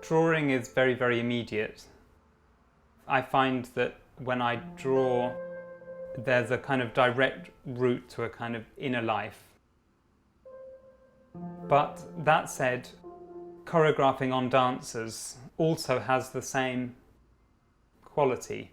Drawing is very, very immediate. I find that when I draw, there's a kind of direct route to a kind of inner life. But that said, choreographing on dancers also has the same quality.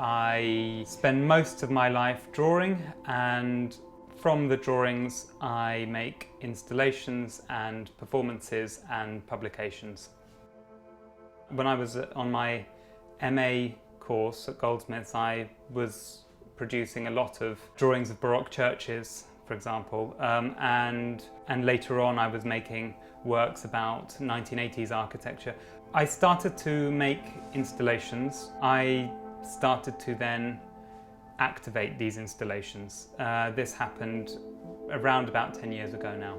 I spend most of my life drawing, and from the drawings I make installations and performances and publications. When I was on my MA course at Goldsmiths, I was producing a lot of drawings of Baroque churches, for example, and later on I was making works about 1980s architecture. I started to make installations. I started to then activate these installations. This happened around about 10 years ago now.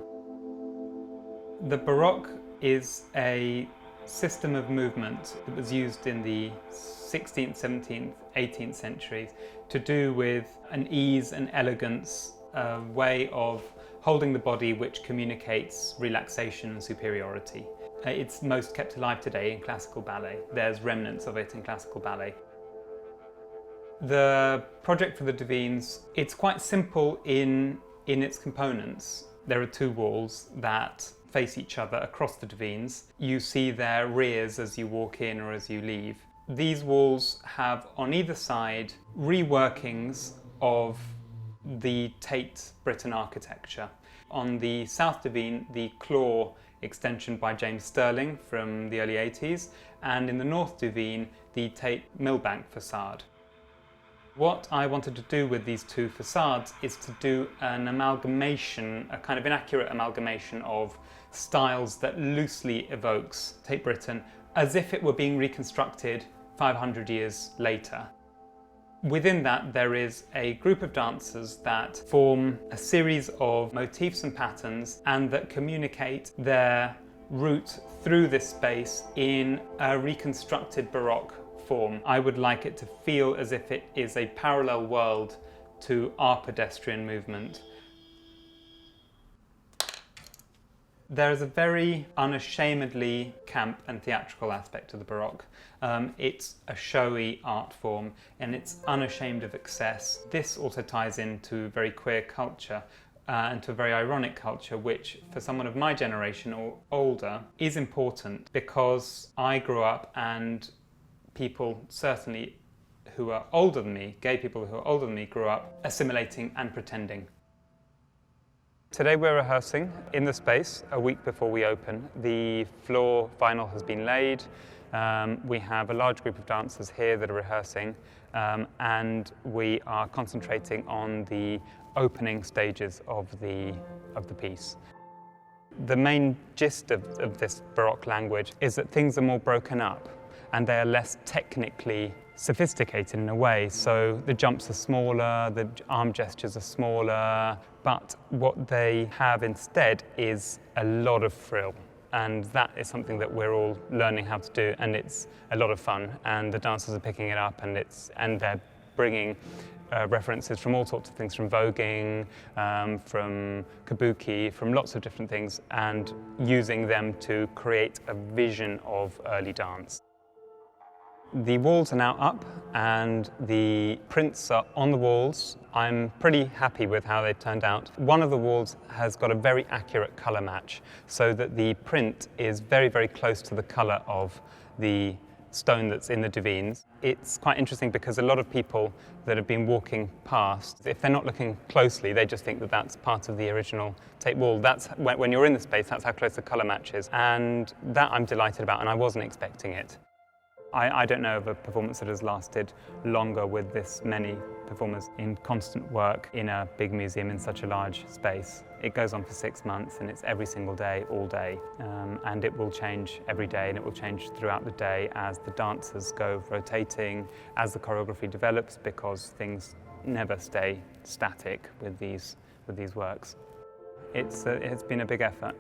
The Baroque is a system of movement that was used in the 16th, 17th, 18th centuries to do with an ease and elegance, a way of holding the body which communicates relaxation and superiority. It's most kept alive today in classical ballet. There's remnants of it in classical ballet. The project for the Duveens, it's quite simple in its components. There are two walls that face each other across the Duveens. You see their rears as you walk in or as you leave. These walls have on either side reworkings of the Tate Britain architecture. On the South Duveen, the claw extension by James Stirling from the early 80s, and in the North Duveen, the Tate Millbank facade. What I wanted to do with these two facades is to do an amalgamation, a kind of inaccurate amalgamation of styles that loosely evokes Tate Britain as if it were being reconstructed 500 years later. Within that, there is a group of dancers that form a series of motifs and patterns and that communicate their route through this space in a reconstructed Baroque form. I would like it to feel as if it is a parallel world to our pedestrian movement. There is a very unashamedly camp and theatrical aspect to the Baroque. It's a showy art form and it's unashamed of excess. This also ties into very queer culture and to a very ironic culture, which for someone of my generation or older is important, because I grew up and people certainly who are older than me, gay people who are older than me, grew up assimilating and pretending. Today we're rehearsing in the space a week before we open. The floor vinyl has been laid. We have a large group of dancers here that are rehearsing, and we are concentrating on the opening stages of the piece. The main gist of this Baroque language is that things are more broken up and they are less technically sophisticated in a way. So the jumps are smaller, the arm gestures are smaller, but what they have instead is a lot of frill. And that is something that we're all learning how to do, and it's a lot of fun. And the dancers are picking it up, and they're bringing references from all sorts of things, from voguing, from kabuki, from lots of different things, and using them to create a vision of early dance. The walls are now up and the prints are on the walls. I'm pretty happy with how they turned out. One of the walls has got a very accurate colour match, so that the print is very, very close to the colour of the stone that's in the Duveens. It's quite interesting because a lot of people that have been walking past, if they're not looking closely, they just think that that's part of the original Tate wall. That's when you're in the space, that's how close the colour match is. And that I'm delighted about, and I wasn't expecting it. I don't know of a performance that has lasted longer with this many performers in constant work in a big museum in such a large space. It goes on for 6 months and it's every single day, all day. And it will change every day, and it will change throughout the day as the dancers go rotating, as the choreography develops, because things never stay static with these works. It's been a big effort.